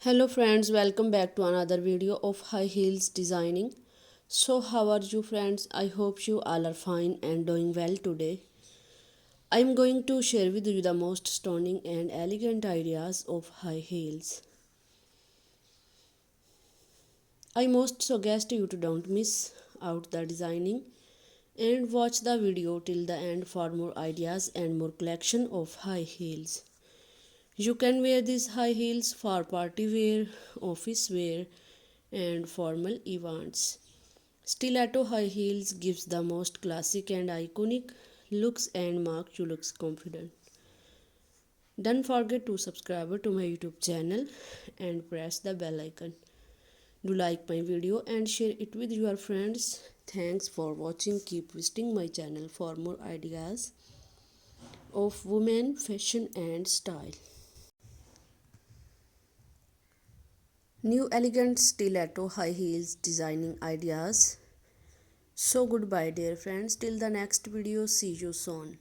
Hello friends, welcome back to another video of high heels designing. So how are you friends? I hope you all are fine and doing well today. I am going to share with you the most stunning and elegant ideas of high heels. I most suggest you to don't miss out the designing and watch the video till the end for more ideas and more collection of high heels. You can wear these high heels for party wear, office wear and formal events. Stiletto high heels gives the most classic and iconic looks and mark you looks confident. Don't forget to subscribe to my YouTube channel and press the bell icon. Do like my video and share it with your friends. Thanks for watching. Keep visiting my channel for more ideas of women fashion and style. New elegant stiletto high heels designing ideas. So goodbye dear friends, till the next video, see you soon.